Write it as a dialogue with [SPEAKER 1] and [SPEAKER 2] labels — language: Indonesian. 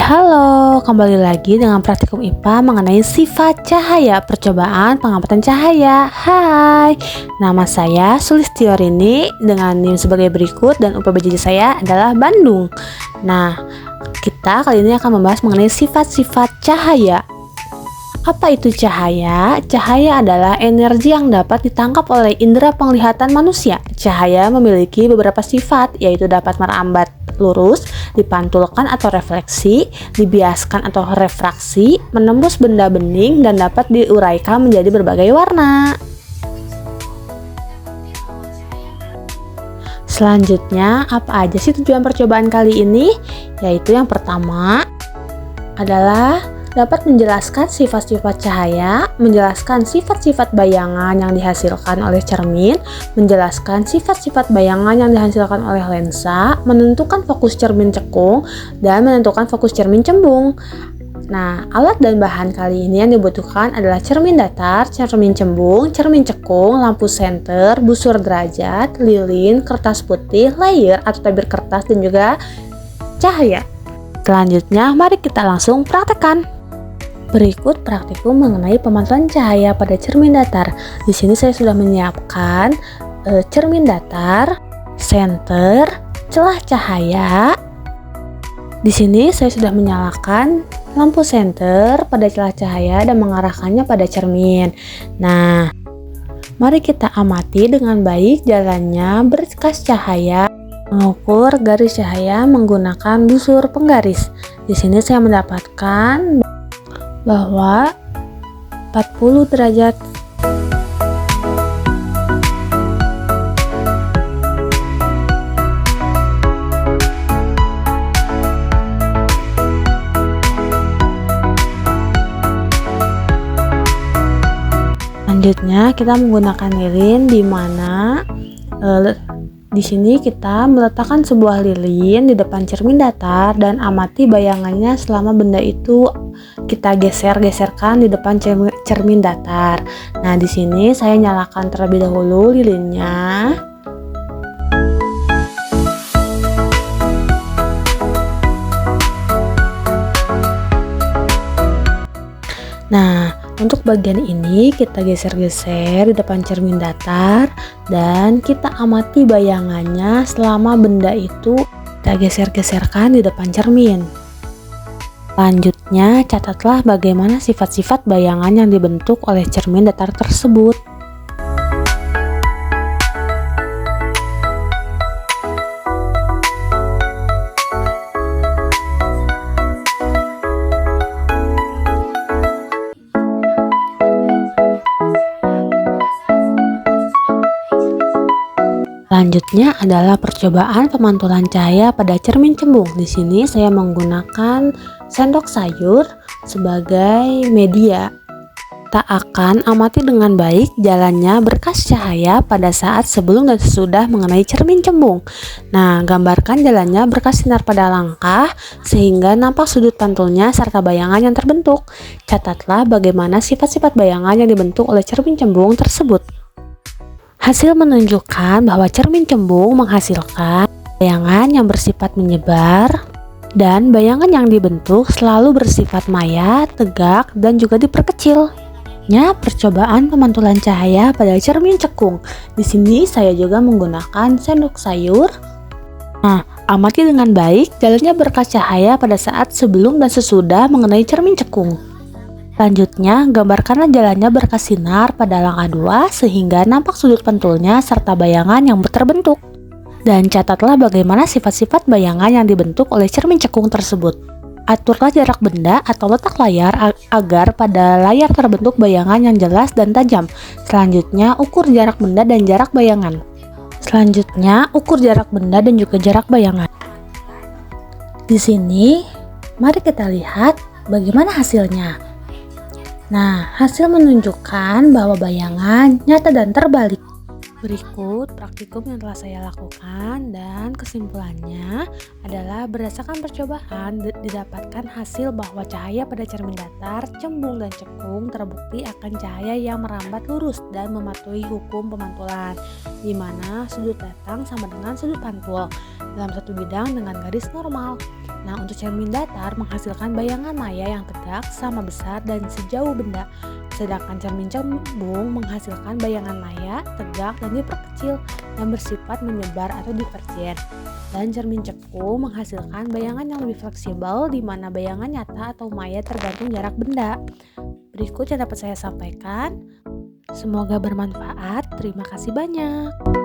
[SPEAKER 1] Halo, kembali lagi dengan praktikum IPA mengenai sifat cahaya, percobaan pengamatan cahaya. Hai, nama saya Sulistiorini dengan NIM sebagai berikut dan UPBJJ saya adalah Bandung. Nah, kita kali ini akan membahas mengenai sifat-sifat cahaya. Apa itu cahaya? Cahaya adalah energi yang dapat ditangkap oleh indera penglihatan manusia. Cahaya memiliki beberapa sifat, yaitu dapat merambat lurus, dipantulkan atau refleksi, dibiaskan atau refraksi, menembus benda bening, dan dapat diuraikan menjadi berbagai warna. Selanjutnya, apa aja sih tujuan percobaan kali ini? Yaitu yang pertama adalah dapat menjelaskan sifat-sifat cahaya, menjelaskan sifat-sifat bayangan yang dihasilkan oleh cermin, menjelaskan sifat-sifat bayangan yang dihasilkan oleh lensa, menentukan fokus cermin cekung, dan menentukan fokus cermin cembung. Nah, alat dan bahan kali ini yang dibutuhkan adalah cermin datar, cermin cembung, cermin cekung, lampu senter, busur derajat, lilin, kertas putih, layer atau tabir kertas, dan juga cahaya. Selanjutnya, mari kita langsung praktekkan. Berikut praktikum mengenai pemantauan cahaya pada cermin datar. Di sini saya sudah menyiapkan cermin datar, senter, celah cahaya. Di sini saya sudah menyalakan lampu senter pada celah cahaya dan mengarahkannya pada cermin. Nah, mari kita amati dengan baik jalannya berkas cahaya. Mengukur garis cahaya menggunakan busur penggaris. Di sini saya mendapatkan bahwa 40 derajat. Selanjutnya kita menggunakan lilin, di mana di sini kita meletakkan sebuah lilin di depan cermin datar dan amati bayangannya selama benda itu kita geser-geserkan di depan cermin datar. Nah, di sini saya nyalakan terlebih dahulu lilinnya. Nah, untuk bagian ini kita geser-geser di depan cermin datar dan kita amati bayangannya selama benda itu kita geser-geserkan di depan cermin. Selanjutnya, catatlah bagaimana sifat-sifat bayangan yang dibentuk oleh cermin datar tersebut. Selanjutnya adalah percobaan pemantulan cahaya pada cermin cembung. Di sini saya menggunakan sendok sayur sebagai media. Kita akan amati dengan baik jalannya berkas cahaya pada saat sebelum dan sesudah mengenai cermin cembung. Nah, gambarkan jalannya berkas sinar pada langkah sehingga nampak sudut pantulnya serta bayangan yang terbentuk. Catatlah bagaimana sifat-sifat bayangan yang dibentuk oleh cermin cembung tersebut. Hasil menunjukkan bahwa cermin cembung menghasilkan bayangan yang bersifat menyebar dan bayangan yang dibentuk selalu bersifat maya, tegak, dan juga diperkecil. Percobaan pemantulan cahaya pada cermin cekung. Di sini saya juga menggunakan sendok sayur. Nah, amati dengan baik jalannya berkas cahaya pada saat sebelum dan sesudah mengenai cermin cekung. Selanjutnya, gambarkanlah jalannya berkas sinar pada langkah 2 sehingga nampak sudut pentulnya serta bayangan yang terbentuk. Dan catatlah bagaimana sifat-sifat bayangan yang dibentuk oleh cermin cekung tersebut. Aturlah jarak benda atau letak layar agar pada layar terbentuk bayangan yang jelas dan tajam. Selanjutnya, ukur jarak benda dan jarak bayangan. Selanjutnya, ukur jarak benda dan juga jarak bayangan. Di sini, mari kita lihat bagaimana hasilnya. Nah, hasil menunjukkan bahwa bayangan nyata dan terbalik. Berikut praktikum yang telah saya lakukan dan kesimpulannya adalah berdasarkan percobaan didapatkan hasil bahwa cahaya pada cermin datar, cembung, dan cekung terbukti akan cahaya yang merambat lurus dan mematuhi hukum pemantulan, di mana sudut datang sama dengan sudut pantul dalam satu bidang dengan garis normal. Nah, untuk cermin datar menghasilkan bayangan maya yang tegak, sama besar, dan sejauh benda. Sedangkan cermin cembung menghasilkan bayangan maya, tegak, dan diperkecil yang bersifat menyebar atau dipercil. Dan cermin cekung menghasilkan bayangan yang lebih fleksibel di mana bayangan nyata atau maya tergantung jarak benda. Berikut yang dapat saya sampaikan. Semoga bermanfaat. Terima kasih banyak.